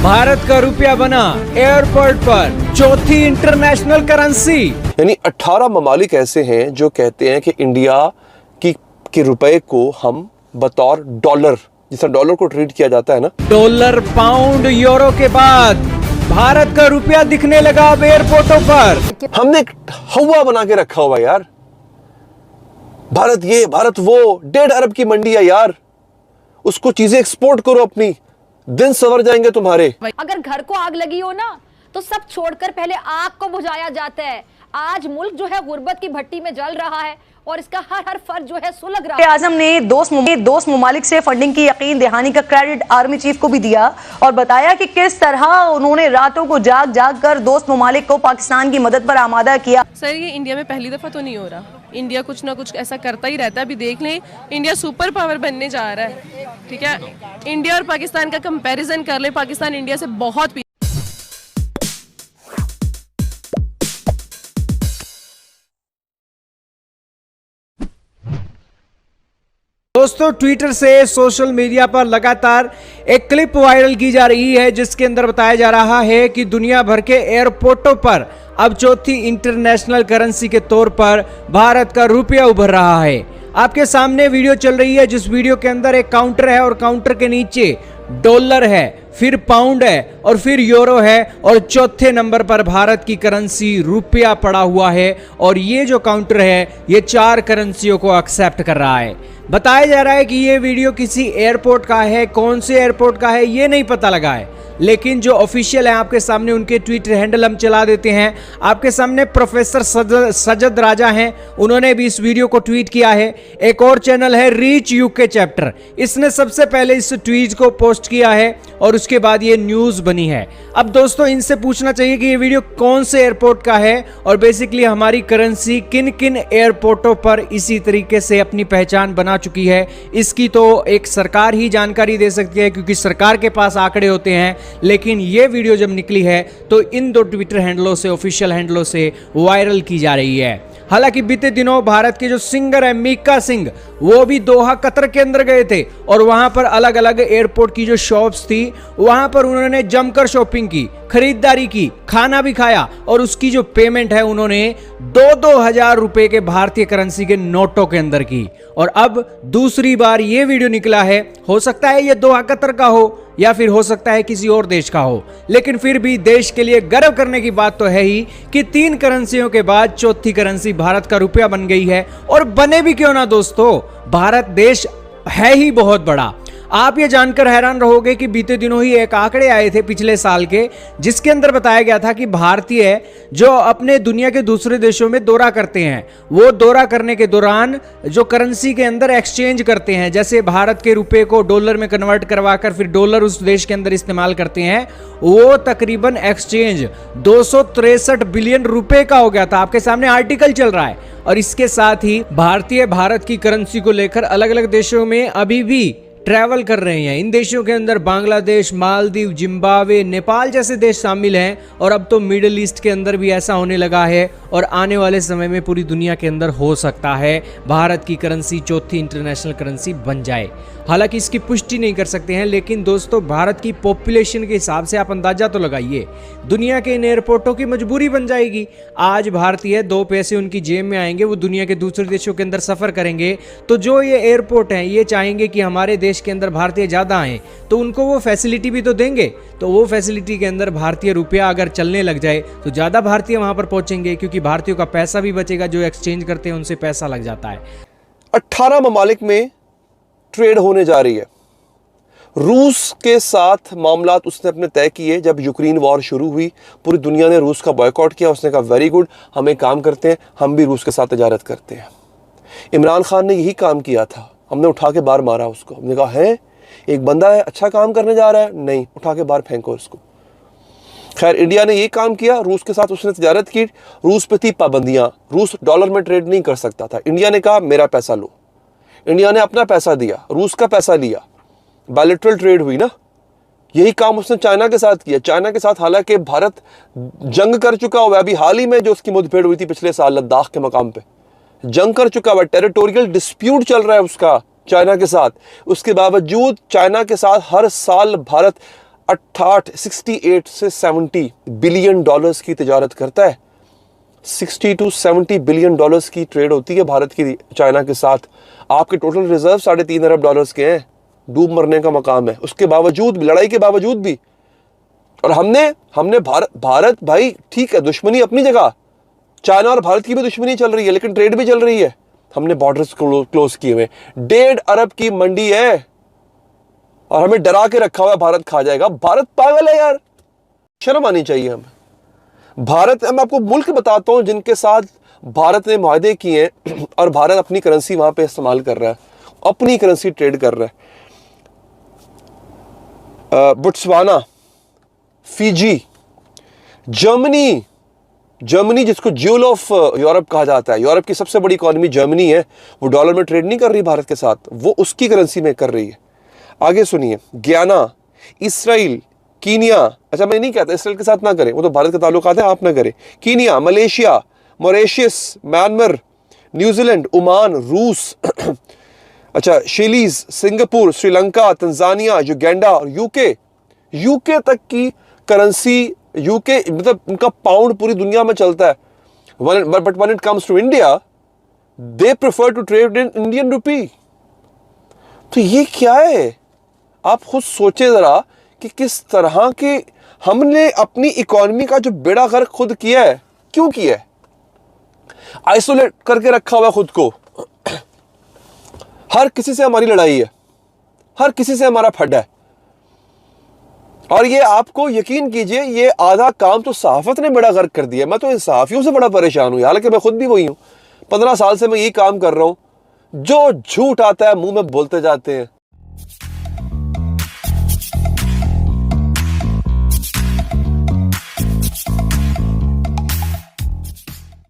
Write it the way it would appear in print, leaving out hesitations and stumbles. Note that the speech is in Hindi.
भारत का रुपया बना एयरपोर्ट पर चौथी इंटरनेशनल करेंसी। यानी 18 ममालिक ऐसे हैं जो कहते हैं कि इंडिया के रुपए को हम बतौर डॉलर, जिस डॉलर को ट्रीट किया जाता है ना, डॉलर, पाउंड, यूरो के बाद भारत का रुपया दिखने लगा अब एयरपोर्टों पर। हमने एक हवा बना के रखा हुआ यार, भारत ये भारत वो, 1.5 अरब की मंडी है यार, उसको चीजें एक्सपोर्ट करो, अपनी दिन सवर जाएंगे तुम्हारे। अगर घर को आग लगी हो ना तो सब छोड़कर पहले आग को बुझाया जाता है। आज मुल्क जो है गुर्बत की भट्टी में जल रहा है और इसका हर फर्ज जो है सुलग रहा है। आजम ने दोस्त ममालिक से फंडिंग की यकीन दहानी का क्रेडिट आर्मी चीफ को भी दिया और बताया कि किस तरह उन्होंने रातों को जाग जाग कर दोस्त ममालिक को पाकिस्तान की मदद पर आमादा किया। सर ये इंडिया में पहली दफा तो नहीं हो रहा, इंडिया कुछ ना कुछ ऐसा करता ही रहता है। अभी देख लें, इंडिया सुपर पावर बनने जा रहा है, ठीक है। इंडिया और पाकिस्तान का कंपैरिजन कर ले, पाकिस्तान इंडिया से बहुत दोस्तों, ट्विटर से सोशल मीडिया पर लगातार एक क्लिप वायरल की जा रही है जिसके अंदर बताया जा रहा है कि दुनिया भर के एयरपोर्टों पर अब चौथी इंटरनेशनल करेंसी के तौर पर भारत का रुपया उभर रहा है। आपके सामने वीडियो चल रही है जिस वीडियो के अंदर एक काउंटर है और काउंटर के नीचे डॉलर है, फिर पाउंड है और फिर यूरो है और चौथे नंबर पर भारत की करेंसी रुपया पड़ा हुआ है। और ये जो काउंटर है ये 4 करेंसियों को एक्सेप्ट कर रहा है। बताया जा रहा है कि ये वीडियो किसी एयरपोर्ट का है, कौन से एयरपोर्ट का है ये नहीं पता लगा है, लेकिन जो ऑफिशियल है आपके सामने उनके ट्विटर हैंडल हम चला देते हैं। आपके सामने प्रोफेसर सजद राजा हैं, उन्होंने भी इस वीडियो को ट्वीट किया है। एक और चैनल है रीच यूके चैप्टर, इसने सबसे पहले इस ट्वीट को पोस्ट किया है और उसके बाद ये न्यूज बनी है। अब दोस्तों इनसे पूछना चाहिए कि ये वीडियो कौन से एयरपोर्ट का है और बेसिकली हमारी करेंसी किन किन एयरपोर्टों पर इसी तरीके से अपनी पहचान बना चुकी है। इसकी तो एक सरकार ही जानकारी दे सकती है क्योंकि सरकार के पास आंकड़े होते हैं, लेकिन ये वीडियो जब निकली है तो इन 2 ट्विटर हैंडलों से, ऑफिशियल हैंडलों से वायरल की जा रही है। हालांकि बीते दिनों भारत के जो सिंगर है मीका सिंह, वो भी दोहा कतर के अंदर गए थे और वहां पर अलग अलग एयरपोर्ट की जो शॉप्स थी वहां पर उन्होंने जमकर शॉपिंग की, खरीदारी की, खाना भी खाया और उसकी जो पेमेंट है उन्होंने 2-2 हजार रुपए के भारतीय करेंसी के नोटों के अंदर की। और अब दूसरी बार ये वीडियो निकला है, हो सकता है ये दोहा कतर का हो या फिर हो सकता है किसी और देश का हो, लेकिन फिर भी देश के लिए गर्व करने की बात तो है ही कि 3 करेंसियों के बाद चौथी करेंसी भारत का रुपया बन गई है। और बने भी क्यों ना दोस्तों, भारत देश है ही बहुत बड़ा। आप ये जानकर हैरान रहोगे कि बीते दिनों ही एक आंकड़े आए थे पिछले साल के, जिसके अंदर बताया गया था कि भारतीय जो अपने दुनिया के दूसरे देशों में दौरा करते हैं, वो दौरा करने के दौरान जो करेंसी के अंदर एक्सचेंज करते हैं, जैसे भारत के रुपए को डॉलर में कन्वर्ट करवाकर फिर डॉलर उस देश के अंदर इस्तेमाल करते हैं, वो तकरीबन एक्सचेंज 263 बिलियन रुपए का हो गया था। आपके सामने आर्टिकल चल रहा है। और इसके साथ ही भारत की करेंसी को लेकर अलग अलग देशों में अभी भी ट्रैवल कर रहे हैं। इन देशों के अंदर बांग्लादेश, मालदीव, जिम्बाब्वे, नेपाल जैसे देश शामिल हैं और अब तो मिडिल ईस्ट के अंदर भी ऐसा होने लगा है और आने वाले समय में पूरी दुनिया के अंदर हो सकता है भारत की करेंसी चौथी इंटरनेशनल करेंसी बन जाए। हालांकि इसकी पुष्टि नहीं कर सकते हैं, लेकिन दोस्तों भारत की पॉपुलेशन के हिसाब से आप अंदाजा तो लगाइए, दुनिया के इन एयरपोर्टों की मजबूरी बन जाएगी। आज भारतीय 2 पैसे उनकी जेब में आएंगे, वो दुनिया के दूसरे देशों के अंदर सफर करेंगे, तो जो ये एयरपोर्ट हैं ये चाहेंगे कि हमारे देश के अंदर भारतीय ज्यादा आए, तो उनको वो फैसिलिटी भी तो देंगे। तो वो फैसिलिटी के अंदर भारतीय रुपया अगर चलने लग जाए तो ज्यादा भारतीय वहां पर पहुंचेंगे, क्योंकि भारतीयों का पैसा भी बचेगा, जो एक्सचेंज करते हैं उनसे पैसा लग जाता है। 18 ममालिक में ट्रेड होने जा रही है। रूस के साथ मामलात उसने अपने तय किए। जब यूक्रेन वॉर शुरू हुई, पूरी दुनिया ने रूस का बॉयकॉट किया। उसने कहा वेरी गुड, हम एक काम करते हैं, हम भी रूस के साथ तजारत करते हैं। इमरान खान ने यही काम किया था, हमने उठा के बाहर मारा उसको। हमने कहा है एक बंदा है अच्छा काम करने जा रहा है, नहीं उठा के बाहर फेंको उसको। खैर इंडिया ने ये काम किया, रूस के साथ उसने तजारत की। रूस पे थी पाबंदियां, रूस डॉलर में ट्रेड नहीं कर सकता था। इंडिया ने कहा मेरा पैसा लो, इंडिया ने अपना पैसा दिया, रूस का पैसा लिया, बायलैटरल ट्रेड हुई ना। यही काम उसने चाइना के साथ किया। चाइना के साथ हालांकि भारत जंग कर चुका हुआ है, अभी हाल ही में जो उसकी मुठभेड़ हुई थी पिछले साल लद्दाख के मकाम पे, जंग कर चुका हुआ, टेरिटोरियल डिस्प्यूट चल रहा है उसका चाइना के साथ। उसके बावजूद चाइना के साथ हर साल भारत 68 से 70 बिलियन डॉलर्स की तिजारत करता है। 60 to 70 बिलियन डॉलर्स की ट्रेड होती है भारत की चाइना के साथ। आपके टोटल रिजर्व 3.5 अरब डॉलर्स के हैं। डूब मरने का मकाम है, उसके बावजूद भी, लड़ाई के बावजूद भी। और हमने भारत भाई ठीक है, दुश्मनी अपनी जगह, चाइना और भारत की भी दुश्मनी चल रही है, लेकिन ट्रेड भी चल रही है। हमने बॉर्डर्स क्लोज किए हुए, 1.5 अरब की मंडी है और हमें डरा के रखा हुआ है भारत खा जाएगा। भारत पागल है यार, शर्म आनी चाहिए हमें। भारत, मैं आपको मुल्क बताता हूं जिनके साथ भारत ने मुआहदे किए हैं और भारत अपनी करेंसी वहां पे इस्तेमाल कर रहा है, अपनी करेंसी ट्रेड कर रहा है। बोत्सवाना, फिजी, जर्मनी जिसको ज्यूल ऑफ यूरोप कहा जाता है, यूरोप की सबसे बड़ी इकोनॉमी जर्मनी है, वो डॉलर में ट्रेड नहीं कर रही भारत के साथ, वो उसकी करेंसी में कर रही है। आगे सुनिए, गयाना, इसराइल, कीनिया, अच्छा मैं नहीं कहता इसराइल के साथ ना करें, वो तो भारत के ताल्लुकात है, आप ना करें। Kenya, Malaysia, Mauritius, Myanmar, New Zealand, Oman, रूस अच्छा शिलीज, सिंगापुर, श्रीलंका, तंजानिया, युगांडा और यूके तक की करेंसी, यूके मतलब उनका पाउंड पूरी दुनिया में चलता है। But when it comes to India they prefer to trade in Indian rupee. तो ये क्या है, आप खुद सोचे जरा कि किस तरह के हमने अपनी इकोनॉमी का जो बेड़ा गर्क खुद किया है। क्यों किया है? आइसोलेट करके रखा हुआ खुद को। हर किसी से हमारी लड़ाई है, हर किसी से हमारा फड्डा है। और ये आपको यकीन कीजिए, ये आधा काम तो सहाफत ने बड़ा गर्क कर दिया। मैं तो इन सहाफियों से बड़ा परेशान हूं, हालांकि मैं खुद भी वही हूं। 15 साल से मैं यही काम कर रहा हूं। जो झूठ आता है मुंह में बोलते जाते हैं।